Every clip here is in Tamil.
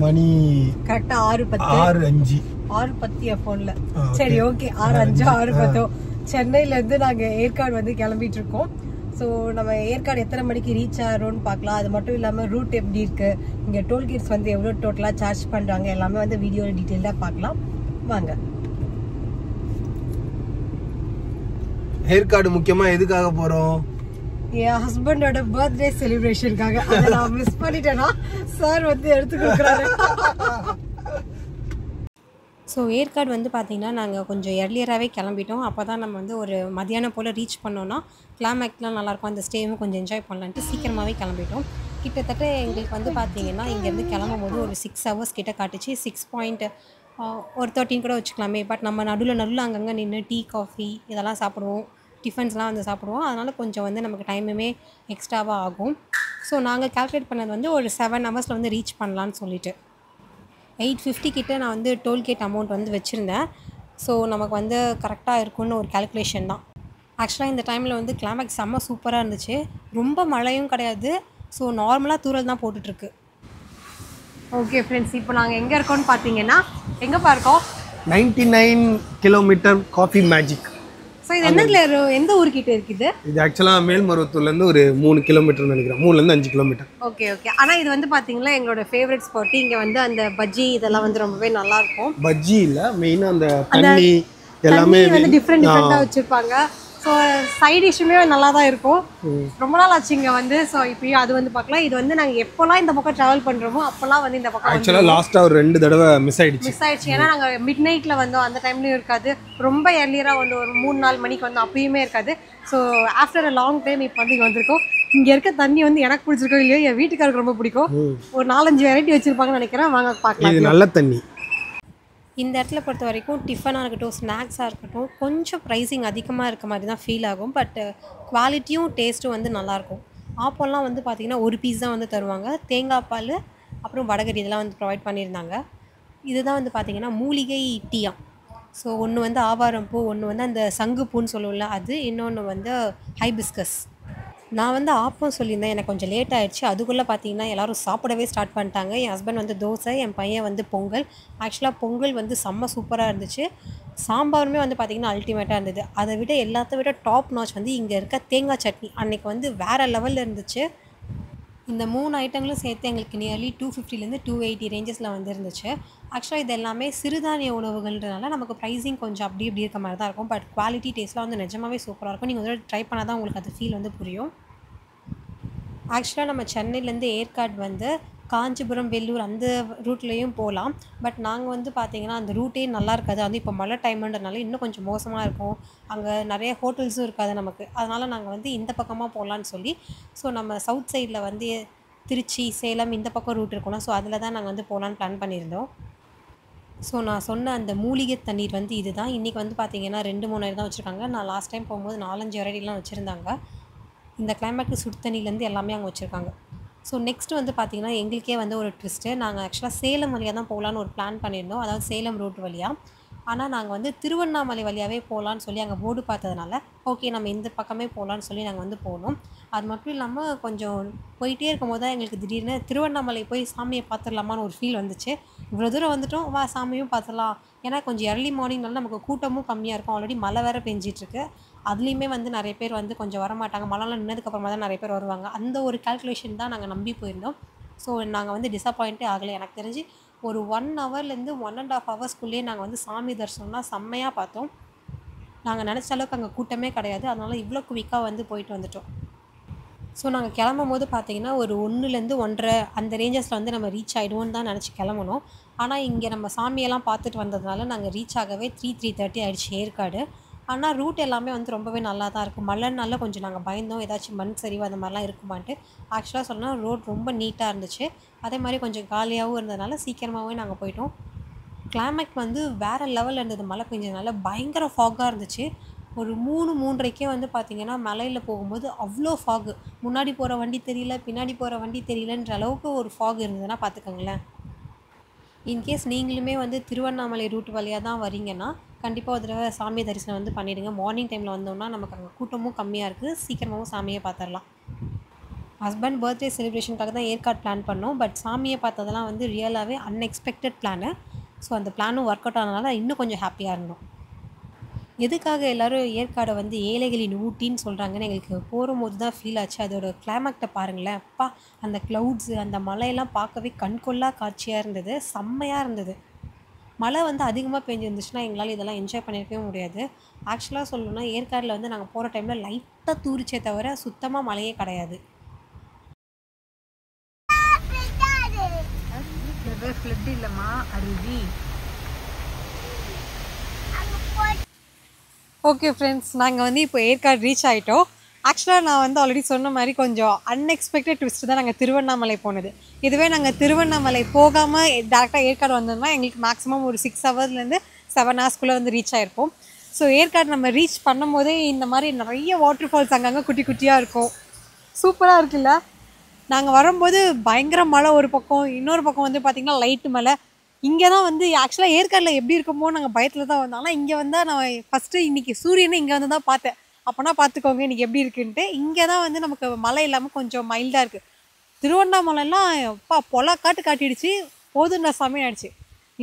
மணி கரெக்டா 6:05 6:10 போன்ல. சரி ஓகே 6:05 6:10 சென்னையில இருந்து நாங்க ஏற்காடு வந்து கிளம்பிட்டு இருக்கோம். ஸோ நம்ம ஏற்காடு எத்தனை மணிக்கு ரீச் ஆகிறோம்னு பார்க்கலாம். அது மட்டும் இல்லாமல் ரூட் எப்படி இருக்கு, இங்கே டோல்கேட்ஸ் வந்து எவ்வளோ டோட்டலாக சார்ஜ் பண்ணுறாங்க எல்லாமே வந்து வீடியோவில் டீட்டெயிலாக பார்க்கலாம் வாங்க. ஏற்காடு முக்கியமா எதுக்காக போறோம்? என் ஹஸ்பண்டோட பர்த்டே செலிப்ரேஷனுக்காக. அதை நான் மிஸ் பண்ணிட்டேன்னா சார் வந்து எடுத்து கொடுக்குறாரு. ஸோ ஏற்காடு வந்து பார்த்திங்கன்னா நாங்கள் கொஞ்சம் எர்லியராகவே கிளம்பிட்டோம். அப்போ தான் நம்ம வந்து ஒரு மதியானம் போல் ரீச் பண்ணோன்னா கிளைமேக்லாம் நல்லாயிருக்கும், அந்த ஸ்டேவும் கொஞ்சம் என்ஜாய் பண்ணலான்ட்டு சீக்கிரமாகவே கிளம்பிட்டோம். கிட்டத்தட்ட எங்களுக்கு வந்து பார்த்திங்கன்னா இங்கேருந்து கிளம்பும் போது ஒரு 6 hours கிட்ட காட்டுச்சு. 6 ஒரு 13 கூட வச்சுக்கலாமே. பட் நம்ம நடுவில் அங்கங்கே நின்று டீ காஃபி இதெல்லாம் சாப்பிடுவோம், டிஃபன்ஸ்லாம் வந்து சாப்பிடுவோம். அதனால் கொஞ்சம் வந்து நமக்கு டைமுமே எக்ஸ்ட்ராவாக ஆகும். ஸோ நாங்கள் கால்குலேட் பண்ணது வந்து ஒரு 7 hours வந்து ரீச் பண்ணலான்னு சொல்லிட்டு 850 கிட்ட நான் வந்து டோல்கேட் அமௌண்ட் வந்து வச்சுருந்தேன். ஸோ நமக்கு வந்து கரெக்டாக இருக்கும்னு ஒரு கால்குலேஷன் தான். ஆக்சுவலாக இந்த டைமில் வந்து கிளைமேக்ஸ் செம்ம சூப்பராக இருந்துச்சு. ரொம்ப மழையும் கிடையாது. ஸோ நார்மலாக தூரல் தான் போட்டுட்ருக்கு. ஓகே ஃப்ரெண்ட்ஸ், இப்போ நாங்கள் எங்கே இருக்கோம்னு பார்த்தீங்கன்னா எங்கே இருக்கோம் 99 கிலோமீட்டர் காஃபி மேஜிக். ஸோ இது எந்த ஊர்கிட்ட இருக்குது? இது ஆக்சுவலாக மேல்மருவத்தூர்லேருந்து ஒரு 3 கிலோமீட்டர் நினைக்கிறேன், 3லேருந்து 5 கிலோமீட்டர். Okay okay. ஆனால் இது வந்து பார்த்தீங்கன்னா எங்களோட ஃபேவரட் ஸ்பாட். இங்கே வந்து அந்த பஜ்ஜி இதெல்லாம் வந்து ரொம்பவே நல்லாயிருக்கும். பஜ்ஜி இல்லை, மெயினாக அந்த தண்ணி எல்லாமே வந்து டிஃப்ரெண்ட்டாக வச்சுருப்பாங்க. ஸோ சைட் டிஷ்ஷுமே நல்லா தான் இருக்கும். ரொம்ப நாள் ஆச்சு இங்கே வந்து. ஸோ இப்போயும் அது வந்து பார்க்கலாம். இது வந்து நாங்கள் எப்போல்லாம் இந்த பக்கம் ட்ராவல் பண்ணுறோமோ அப்போல்லாம் வந்து இந்த பக்கம் ஆக்சுவலாக லாஸ்ட்டாக ஒரு 2 தடவை மிஸ் ஆயிடுச்சு. ஏன்னா நாங்கள் மிட் நைட்டில் வந்தோம், அந்த டைம்லையும் இருக்காது. ரொம்ப ஏர்லியராக வந்து ஒரு 3-4 மணிக்கு வந்து அப்பயுமே இருக்காது. So after a long time இப்போ வந்து இங்கே வந்திருக்கோம். இங்கே இருக்க தண்ணி வந்து எனக்கு பிடிச்சிருக்கோம் இல்லையோ என் வீட்டுக்காருக்கு ரொம்ப பிடிக்கும். ஒரு 4-5 வெரைட்டி வச்சுருப்பாங்கன்னு நினைக்கிறேன். வாங்க பார்க்கலாம். இது நல்ல தண்ணி. இந்த இடத்துல பொறுத்த வரைக்கும் டிஃபனாக இருக்கட்டும், ஸ்நாக்ஸாக இருக்கட்டும், கொஞ்சம் ப்ரைஸிங் அதிகமாக இருக்க மாதிரி தான் ஃபீல் ஆகும். பட் குவாலிட்டியும் டேஸ்ட்டும் வந்து நல்லாயிருக்கும். ஆப்போல்லாம் வந்து பார்த்திங்கன்னா ஒரு பீஸ் தான் வந்து தருவாங்க. தேங்காய் பால் அப்புறம் வடகரி இதெல்லாம் வந்து ப்ரொவைட் பண்ணியிருந்தாங்க. இதுதான் வந்து பார்த்திங்கன்னா மூலிகை டீயா. ஸோ ஒன்று வந்து ஆவாரம் பூ, ஒன்று வந்து அந்த சங்கு பூன்னு சொல்லுவோம்ல அது, இன்னொன்று வந்து ஹைபிஸ்கஸ். நான் வந்து ஆப்பம் சொல்லியிருந்தேன், எனக்கு கொஞ்சம் லேட் ஆகிடுச்சு. அதுக்குள்ளே பார்த்தீங்கன்னா எல்லோரும் சாப்பிடவே ஸ்டார்ட் பண்ணிட்டாங்க. என் ஹஸ்பண்ட் வந்து தோசை, என் பையன் வந்து பொங்கல். ஆக்சுவலாக பொங்கல் வந்து செம்ம சூப்பராக இருந்துச்சு. சாம்பாருமே வந்து பார்த்திங்கன்னா அல்டிமேட்டாக இருந்தது. அதை விட எல்லாத்த விட டாப் நாச் வந்து இங்கே இருக்க தேங்காய் சட்னி அன்றைக்கி வந்து வேறு லெவலில் இருந்துச்சு. இந்த 3 ஐட்டங்களும் சேர்த்து எங்களுக்கு நியர்லி 250லேருந்து 280 ரேஞ்சஸில் வந்து இருந்துச்சு. ஆக்சுவலாக இது எல்லாமே சிறுதானிய உணவுகள்ன்றனால நமக்கு ப்ரைஸிங் கொஞ்சம் அப்படி இப்படி இருக்க மாதிரி தான் இருக்கும். பட் குவாலிட்டி டேஸ்ட்லாம் வந்து நிஜமாவே சூப்பராக இருக்கும். நீங்கள் வந்து ட்ரை பண்ணால் தான் உங்களுக்கு அது ஃபீல் வந்து புரியும். ஆக்சுவலாக நம்ம சென்னையிலேருந்து ஏற்காடு வந்து காஞ்சிபுரம், வெள்ளூர் அந்த ரூட்லேயும் போகலாம். பட் நாங்கள் வந்து பார்த்திங்கன்னா அந்த ரூட்டே நல்லா இருக்காது. அது இப்போ மழை டைமுன்றனால இன்னும் கொஞ்சம் மோசமாக இருக்கும். அங்கே நிறைய ஹோட்டல்ஸும் இருக்காது நமக்கு. அதனால் நாங்கள் வந்து இந்த பக்கமாக போகலான்னு சொல்லி, ஸோ நம்ம சவுத் சைடில் வந்து திருச்சி, சேலம் இந்த பக்கம் ரூட் இருக்கணும். ஸோ அதில் தான் நாங்கள் வந்து போகலான்னு பிளான் பண்ணியிருந்தோம். ஸோ நான் சொன்ன அந்த மூலிகை தண்ணீர் வந்து இது தான். இன்றைக்கி வந்து பார்த்திங்கன்னா 2-3 தான் வச்சுருக்காங்க. நான் லாஸ்ட் டைம் போகும்போது 4-5 வெரைட்டிலாம் வச்சுருந்தாங்க. இந்த கிளைமேட்டுக்கு சுடு தண்ணியிலேருந்து எல்லாமே அங்கே வச்சுருக்காங்க. ஸோ நெக்ஸ்ட்டு வந்து பார்த்திங்கன்னா எங்களுக்கே வந்து ஒரு ட்விஸ்ட்டு. நாங்கள் ஆக்சுவலாக சேலம் வழியாக தான் போகலான்னு ஒரு பிளான் பண்ணியிருந்தோம், அதாவது சேலம் ரூட் வழியாக. ஆனால் நாங்கள் வந்து திருவண்ணாமலை வழியாகவே போகலான்னு சொல்லி அங்கே போர்டு பார்த்ததுனால ஓகே நம்ம இந்த பக்கமே போகலான்னு சொல்லி நாங்கள் வந்து போனோம். அது மட்டும் இல்லாமல் கொஞ்சம் போயிட்டே இருக்கும்போது தான் எங்களுக்கு திடீர்னு திருவண்ணாமலை போய் சாமியை பார்த்துடலாமான்னு ஒரு ஃபீல் வந்துச்சு. இவ்வளோ தூரம் வந்துட்டோம், வா சாமியும் பார்த்துடலாம். ஏன்னா கொஞ்சம் early morningனால நமக்கு கூட்டமும் கம்மியாக இருக்கும். ஆல்ரெடி மழை வேறு பெஞ்சிட்ருக்கு. அதுலேயுமே வந்து நிறைய பேர் வந்து கொஞ்சம் வரமாட்டாங்க. மழைலாம் நின்னதுக்கப்புறமா தான் நிறைய பேர் வருவாங்க. அந்த ஒரு கால்குலேஷன் தான் நாங்கள் நம்பி போயிருந்தோம். ஸோ நாங்கள் வந்து டிசப்பாயிண்ட்டே ஆகலை. எனக்கு தெரிஞ்சு ஒரு 1 ஹவர்லேருந்து 1.5 ஹவர்ஸ்க்குள்ளேயே நாங்கள் வந்து சாமி தரிசனம்லாம் செம்மையாக பார்த்தோம். நாங்கள் நினச்ச அளவுக்கு அங்கே கூட்டமே கிடையாது. அதனால் இவ்வளோ குவிக்காக வந்து போயிட்டு வந்துட்டோம். ஸோ நாங்கள் கிளம்பும்போது பார்த்திங்கன்னா ஒரு 1லேருந்து 1.5 அந்த ரேஞ்சஸில் வந்து நம்ம ரீச் ஆகிடுவோன்னு தான் நினச்சி கிளம்பணும். ஆனால் இங்கே நம்ம சாமியெல்லாம் பார்த்துட்டு வந்ததுனால நாங்கள் ரீச் ஆகவே 3:30 ஆகிடுச்சு ஏற்காடு. ஆனால் ரூட் எல்லாமே வந்து ரொம்பவே நல்லா தான் இருக்குது. மழைனால கொஞ்சம் நாங்கள் பயந்தோம், ஏதாச்சும் மண் சரிவு அந்த மாதிரிலாம் இருக்குமான்ட்டு. ஆக்சுவலாக சொன்னால் ரோட் ரொம்ப நீட்டாக இருந்துச்சு. அதே மாதிரி கொஞ்சம் காலியாகவும் இருந்ததுனால சீக்கிரமாகவே நாங்கள் போயிட்டோம். கிளைமேட் வந்து வேறு லெவலில் இருந்தது. மழை பெஞ்சதுனால பயங்கர ஃபாகாக இருந்துச்சு. ஒரு 3-3:30 வந்து பார்த்திங்கன்னா மலையில் போகும்போது அவ்வளோ ஃபாகு. முன்னாடி போகிற வண்டி தெரியல, பின்னாடி போகிற வண்டி தெரியலன்ற அளவுக்கு ஒரு ஃபாக் இருந்ததுன்னா பார்த்துக்கோங்களேன். இன்கேஸ் நீங்களுமே வந்து திருவண்ணாமலை ரூட் வழியாக தான் வரீங்கன்னா கண்டிப்பாக ஒரு தடவை சாமி தரிசனம் வந்து பண்ணிவிடுங்க. மார்னிங் டைமில் வந்தோம்னா நமக்கு அங்கே கூட்டமும் கம்மியாக இருக்குது, சீக்கிரமாகவும் சாமியை பார்த்துடலாம். ஹஸ்பண்ட் பர்த்டே செலிப்ரேஷனுக்காக தான் ஏற்காடு பிளான் பண்ணோம். பட் சாமியை பார்த்ததெல்லாம் வந்து ரியலாகவே அன்எக்ஸ்பெக்டட் பிளானு. ஸோ அந்த பிளானும் ஒர்க் அவுட் ஆனதுனால இன்னும் கொஞ்சம் ஹாப்பியாக இருந்தோம். எதுக்காக எல்லோரும் ஏற்காடை வந்து ஏழைகளின் ஊட்டின்னு சொல்கிறாங்கன்னு எங்களுக்கு போகும்போது தான் ஃபீல் ஆச்சு. அதோட கிளைமேக்டை பாருங்களேன், அப்பா! அந்த க்ளவுட்ஸு, அந்த மலையெல்லாம் பார்க்கவே கண்கொள்ளா காட்சியாக இருந்தது. செம்மையாக இருந்தது. மழை வந்து அதிகமாக பெஞ்சிருந்துச்சுன்னா எங்களால் இதெல்லாம் என்ஜாய் பண்ணியிருக்கவே முடியாது. ஆக்சுவலாக சொல்லணும்னா ஏற்காடில் வந்து நாங்கள் போகிற டைமில் லைட்டாக தூரிச்சே தவிர சுத்தமாக மழையே கிடையாது. ஃப்ளட் இல்லைம்மா, அருவி. ஓகே ஃப்ரெண்ட்ஸ், நாங்கள் வந்து இப்போ ஏற்காடு ரீச் ஆகிட்டோம். ஆக்சுவலாக நான் வந்து ஆல்ரெடி சொன்ன மாதிரி கொஞ்சம் அன்எக்ஸ்பெக்டட் ட்விஸ்ட் தான் நாங்கள் திருவண்ணாமலை போனது. இதுவே நாங்கள் திருவண்ணாமலை போகாமல் டேரெக்டாக ஏற்காடு வந்தோம்னா எங்களுக்கு மேக்ஸிமம் ஒரு 6 ஹவர்ஸ்லேருந்து 7 ஹவர்ஸ்க்குள்ளே வந்து ரீச் ஆகிருப்போம். ஸோ ஏற்காடு நம்ம ரீச் பண்ணும் போதே இந்த மாதிரி நிறைய வாட்டர் ஃபால்ஸ் அங்கங்கே குட்டி குட்டியாக இருக்கும். சூப்பராக இருக்குல்ல? நாங்கள் வரும்போது பயங்கர மழை ஒரு பக்கம், இன்னொரு பக்கம் வந்து பார்த்திங்கன்னா லைட்டு மழை. இங்கே தான் வந்து ஆக்சுவலாக ஏற்காடில் எப்படி இருக்குமோ நாங்கள் பயத்தில் தான் வந்தோம். ஆனால் இங்கே வந்தால் நான் ஃபஸ்ட்டு இன்றைக்கி சூரியனை இங்கே வந்து தான் பார்த்தேன். அப்போனா பார்த்துக்கோங்க இன்றைக்கி எப்படி இருக்குன்ட்டு. இங்கே தான் வந்து நமக்கு மழை இல்லாமல் கொஞ்சம் மைல்டாக இருக்குது. திருவண்ணாமலைலாம் அப்பா பொல காட்டிடுச்சு. போதுண்டா சாமி ஆயிடுச்சு.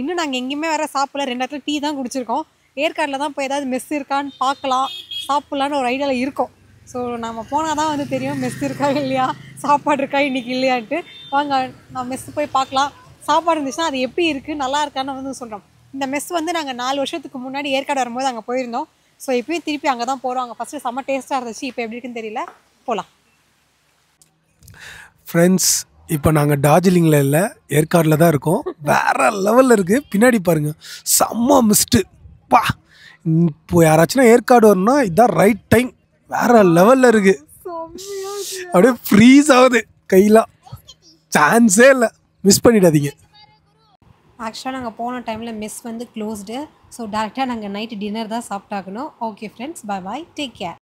இன்னும் நாங்கள் எங்கேயுமே வேறு சாப்பிடல. 2 இடத்துல டீ தான் குடிச்சிருக்கோம். ஏற்காடில் தான் போய் ஏதாவது மெஸ் இருக்கான்னு பார்க்கலாம், சாப்பிட்லான்னு ஒரு ஐடியாவில் இருக்கோம். ஸோ நம்ம போனால் தான் வந்து தெரியும் மெஸ் இருக்கா இல்லையா, சாப்பாடு இருக்கா இன்றைக்கி இல்லையான்ட்டு. வாங்க நான் மெஸ் போய் பார்க்கலாம். சாப்பாடு இருந்துச்சுன்னா அது எப்படி இருக்குது, நல்லா இருக்கான்னு வந்து சொல்கிறோம். இந்த மெஸ் வந்து நாங்கள் 4 வருஷத்துக்கு முன்னாடி ஏற்காடு வரும்போது அங்கே போயிருந்தோம். ஸோ இப்போயும் திருப்பி அங்கே தான் போகிறோம். அங்கே ஃபஸ்ட்டு செம்ம டேஸ்ட்டாக இருந்துச்சு. இப்போ எப்படி இருக்குன்னு தெரியல. போகலாம் ஃப்ரெண்ட்ஸ். இப்போ நாங்கள் டார்ஜிலிங்கில் இல்லை, ஏற்காடில் தான் இருக்கோம். வேறு லெவலில் இருக்குது. பின்னாடி பாருங்கள், செம்ம மிஸ்ட்டு. பா, இப்போ யாராச்சும் ஏற்காடு வரணும்னா இதுதான் ரைட் டைம். வேறு லெவலில் இருக்குது. அப்படியே ஃப்ரீஸ் ஆகுது கையெல்லாம். சான்ஸே இல்லை, மிஸ் பண்ணிடாதீங்க. ஆக்சுவலாக நாங்கள் போன டைமில் மெஸ் வந்து க்ளோஸ்டு. ஸோ டேரெக்டாக நாங்கள் நைட்டு டின்னர் தான் சாப்பிட்டாகணும். Okay friends, bye bye, take care.